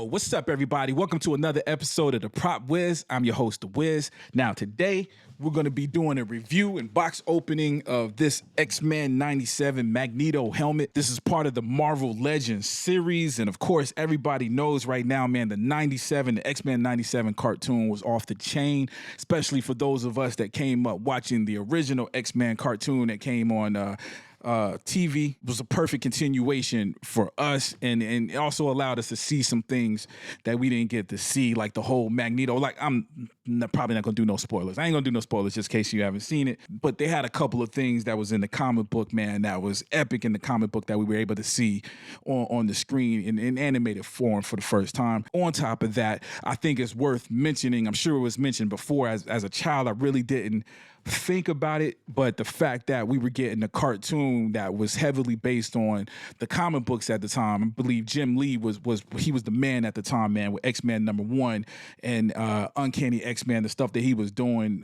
what's up, everybody? Welcome to another episode of the Prop Wiz. I'm your host, the Wiz. Now, today, we're going to be doing a review and box opening of this X-Men 97 Magneto helmet. This is part of the Marvel Legends series, and of course, everybody knows right now, man, the X-Men 97 cartoon was off the chain, especially for those of us that came up watching the original X-Men cartoon that came on TV. Was a perfect continuation for us, and it also allowed us to see some things that we didn't get to see, like the whole Magneto. Like, probably not gonna do no spoilers. I ain't gonna do no spoilers just in case you haven't seen it, but they had a couple of things that was in the comic book, man, that was epic in the comic book that we were able to see on the screen in animated form for the first time. On top of that, I think it's worth mentioning, I'm sure it was mentioned before, as a child, I really didn't think about it, but the fact that we were getting a cartoon that was heavily based on the comic books at the time. I believe Jim Lee was the man at the time, man, with X-Men #1 and Uncanny X-Men, the stuff that he was doing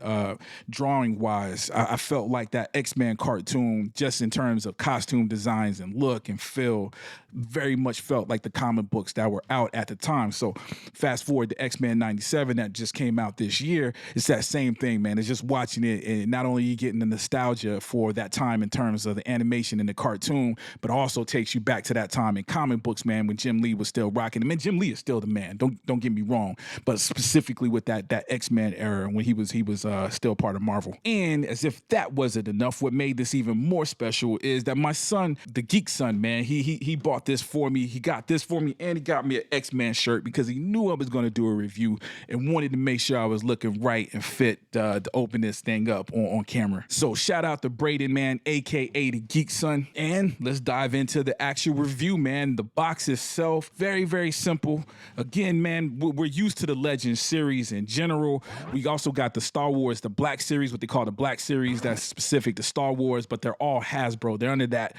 drawing wise. I felt like that X-Men cartoon, just in terms of costume designs and look and feel, very much felt like the comic books that were out at the time. So fast forward to X-Men 97 that just came out this year, it's that same thing, man. It's just watching it, and not only are you getting the nostalgia for that time in terms of the animation and the cartoon, but also takes you back to that time in comic books, man, when Jim Lee was still rocking. I mean, Jim Lee is still the man. Don't get me wrong, but specifically with that X-Men era when he was still part of Marvel. And as if that wasn't enough, what made this even more special is that my son, the geek son, man, he bought this for me. He got this for me, and he got me an X-Men shirt because he knew I was going to do a review and wanted to make sure I was looking right and fit to open this thing up on camera. So shout out to Braden, man, aka the Geek Son, and let's dive into the actual review, man. The box itself, very, very simple. Again, man, we're used to the Legends series in general. We also got the Star Wars, the Black series, what they call the Black series, that's specific to Star Wars, but they're all Hasbro. They're under that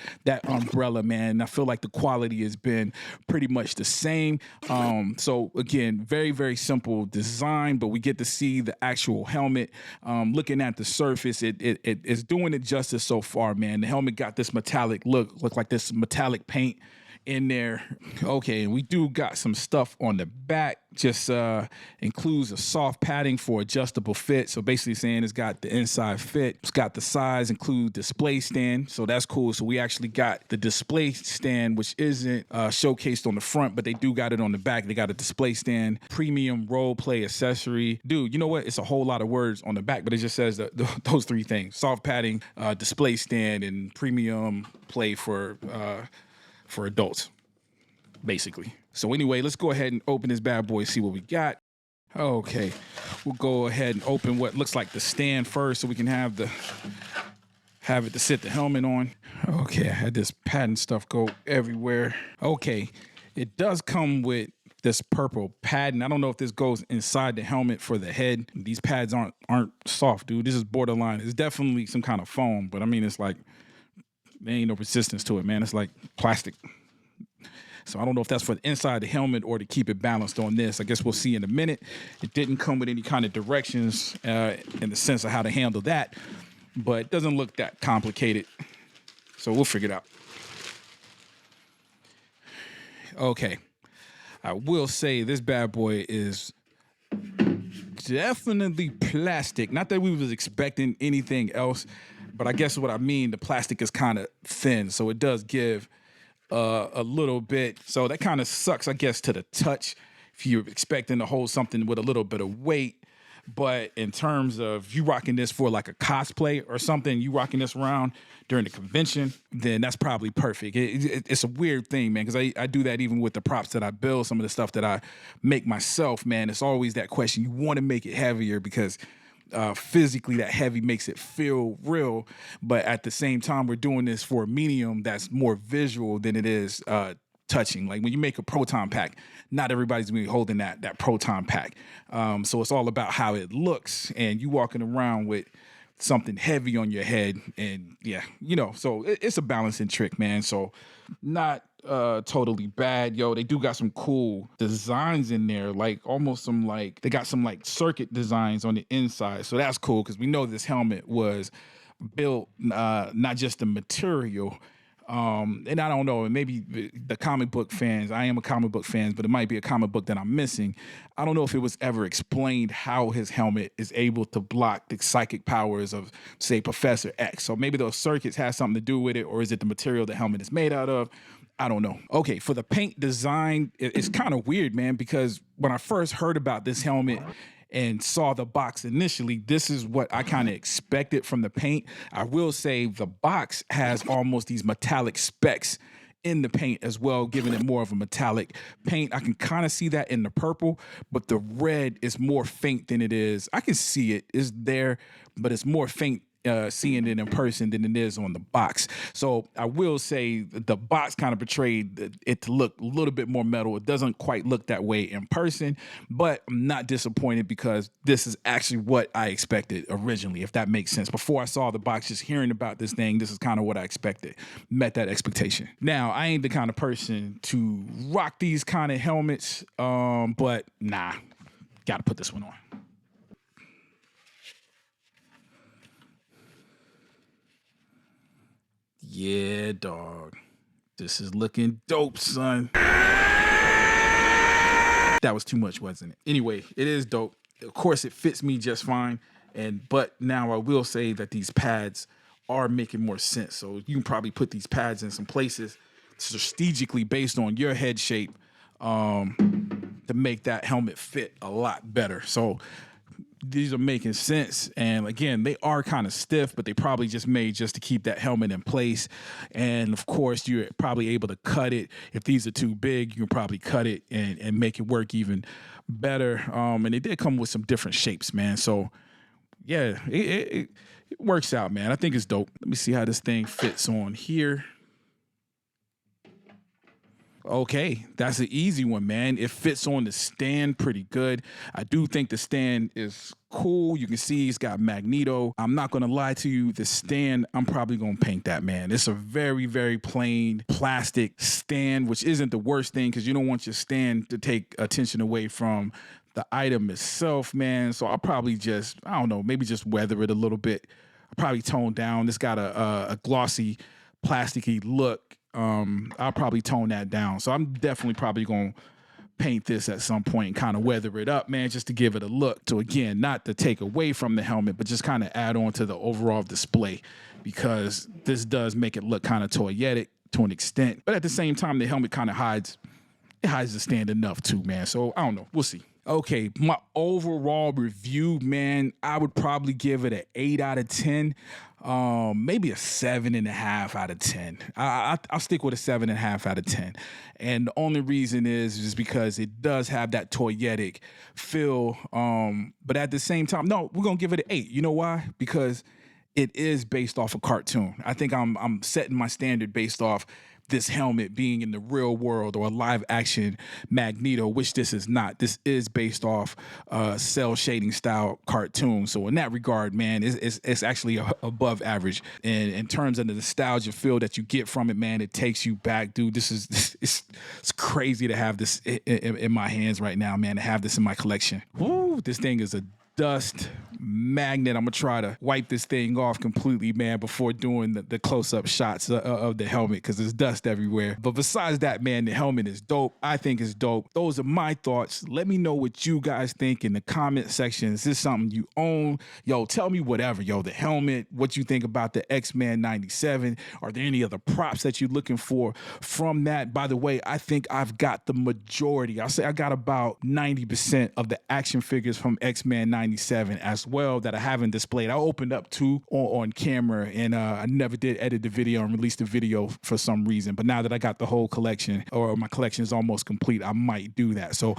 umbrella, man. And I feel like the quality has been pretty much the same. So again, very, very simple design, but we get to see the actual helmet. Looking at the surface, it's doing it justice so far, man. The helmet got this metallic look like this metallic paint in there. Okay, and we do got some stuff on the back. Just includes a soft padding for adjustable fit. So basically saying it's got the inside fit. It's got the size, include display stand. So that's cool. So we actually got the display stand, which isn't showcased on the front, but they do got it on the back. They got a display stand, premium role play accessory. Dude, you know what? It's a whole lot of words on the back, but it just says those three things: soft padding, display stand, and premium play for adults, basically. So anyway, let's go ahead and open this bad boy, see what we got. Okay, we'll go ahead and open what looks like the stand first so we can have it to sit the helmet on. Okay, I had this patent stuff go everywhere. Okay, it does come with this purple padding. I don't know if this goes inside the helmet for the head. These pads aren't soft, dude. This is borderline. It's definitely some kind of foam, but I mean, it's like, there ain't no resistance to it, man. It's like plastic. So I don't know if that's for the inside of the helmet or to keep it balanced on this. I guess we'll see in a minute. It didn't come with any kind of directions in the sense of how to handle that, but it doesn't look that complicated. So we'll figure it out. Okay. I will say this bad boy is definitely plastic. Not that we was expecting anything else, but I guess what I mean, the plastic is kind of thin, so it does give a little bit. So that kind of sucks, I guess, to the touch if you're expecting to hold something with a little bit of weight. But in terms of you rocking this for like a cosplay or something, you rocking this around during the convention, then that's probably perfect. It's a weird thing, man, because I do that even with the props that I build, some of the stuff that I make myself, man. It's always that question. You want to make it heavier because physically that heavy makes it feel real, but at the same time we're doing this for a medium that's more visual than it is touching. Like when you make a proton pack, not everybody's gonna be holding that proton pack, so it's all about how it looks, and you walking around with something heavy on your head, and yeah, you know, so it's a balancing trick, man. So not totally bad. Yo, they do got some cool designs in there, like almost some, like they got some like circuit designs on the inside, so that's cool because we know this helmet was built not just the material And I don't know, and maybe the comic book fans, I am a comic book fan, but it might be a comic book that I'm missing. I don't know if it was ever explained how his helmet is able to block the psychic powers of, say, Professor X. So maybe those circuits have something to do with it, or is it the material the helmet is made out of? I don't know. Okay, for the paint design, it's kind of weird, man, because when I first heard about this helmet and saw the box initially, this is what I kind of expected from the paint. I will say the box has almost these metallic specks in the paint as well, giving it more of a metallic paint. I can kind of see that in the purple, but the red is more faint than it is. I can see it is there, but it's more faint seeing it in person than it is on the box. So I will say the box kind of portrayed it to look a little bit more metal. It doesn't quite look that way in person, but I'm not disappointed because this is actually what I expected originally, if that makes sense. Before I saw the box, just hearing about this thing, this is kind of what I expected. Met that expectation. Now, I ain't the kind of person to rock these kind of helmets, but nah, gotta put this one on. Yeah, dog. This is looking dope, son. That was too much, wasn't it? Anyway, it is dope. Of course, it fits me just fine. But now I will say that these pads are making more sense. So you can probably put these pads in some places strategically based on your head shape to make that helmet fit a lot better. So these are making sense. And again, they are kind of stiff, but they probably just made just to keep that helmet in place. And of course, you're probably able to cut it. If these are too big, you can probably cut it and make it work even better. And they did come with some different shapes, man. So yeah, it works out, man. I think it's dope. Let me see how this thing fits on here. Okay, that's an easy one, man. It fits on the stand pretty good. I do think the stand is cool. You can see it's got Magneto. I'm not going to lie to you. The stand, I'm probably going to paint that, man. It's a very, very plain plastic stand, which isn't the worst thing because you don't want your stand to take attention away from the item itself, man. So I'll probably just, I don't know, maybe just weather it a little bit. I'll probably tone down. It's got a glossy, plasticky look. I'll probably tone that down. So I'm definitely probably going to paint this at some point and kind of weather it up, man, just to give it a look. So again, not to take away from the helmet, but just kind of add on to the overall display because this does make it look kind of toyetic to an extent. But at the same time, the helmet kind of hides the stand enough too, man. So I don't know. We'll see. Okay, my overall review, man, I would probably give it an 8 out of 10. Maybe a 7.5 out of 10. I'll stick with a 7.5 out of 10. And the only reason is because it does have that toyetic feel. But at the same time, no, we're going to give it an 8. You know why? Because it is based off a cartoon. I think I'm setting my standard based off this helmet being in the real world or a live action Magneto, which this is not. This is based off cell shading style cartoon. So in that regard, man, it's actually above average. And in terms of the nostalgia feel that you get from it, man, it takes you back, dude. It's crazy to have this in my hands right now, man, to have this in my collection. Woo, this thing is a dust magnet. I'm gonna try to wipe this thing off completely, man, before doing the close-up shots of the helmet because there's dust everywhere. But besides that, man, the helmet is dope. I think it's dope. Those are my thoughts. Let me know what you guys think in the comment section. Is this something you own? Yo, tell me whatever. Yo, the helmet, what you think about the X-Men 97. Are there any other props that you're looking for from that? By the way, I think I've got the majority. I'll say I got about 90% of the action figures from X-Men 97 as well that I haven't displayed. I opened up 2 on camera and I never did edit the video and release the video for some reason. But now that I got the whole collection, or my collection is almost complete, I might do that. So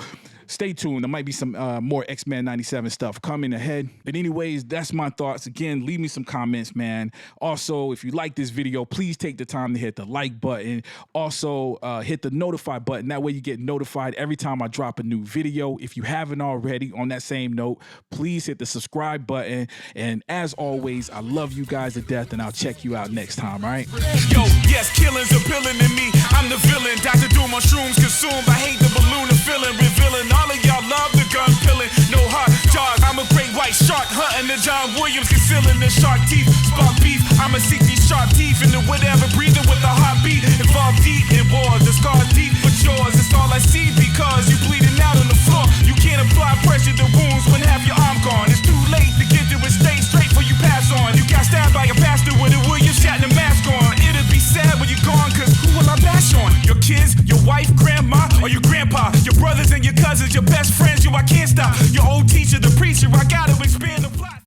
stay tuned. There might be some more X-Men 97 stuff coming ahead. But anyways, that's my thoughts. Again, leave me some comments, man. Also, if you like this video, please take the time to hit the like button. Also, hit the notify button. That way you get notified every time I drop a new video. If you haven't already, on that same note, please hit the subscribe subscribe button. And as always, I love you guys to death, and I'll check you out next time, all right? Yo, yes, killing's appealing to me. I'm the villain. Dr. Doom mushrooms consumed. I hate the balloon and feeling, revealing. All of y'all love the gun killing. No hot jaws. I'm a great white shark hunting the John Williams, concealing the shark teeth. Spark beef. I'ma seek these sharp teeth into whatever, breathing with a heartbeat. Involved deep in war, the scars deep, but yours. It's all I see because you bleeding out on the floor. You can't apply pressure to wounds when half your arm gone. It's too late to get to it. Stay straight before you pass on. You got stabbed by a pastor with a William Shatner mask on. It'll be sad when you're gone, cause who will I bash on? Your kids, your wife, grandma, or your grandpa? Your brothers and your cousins, your best friends, yo, I can't stop. Your old teacher, the preacher, I gotta expand the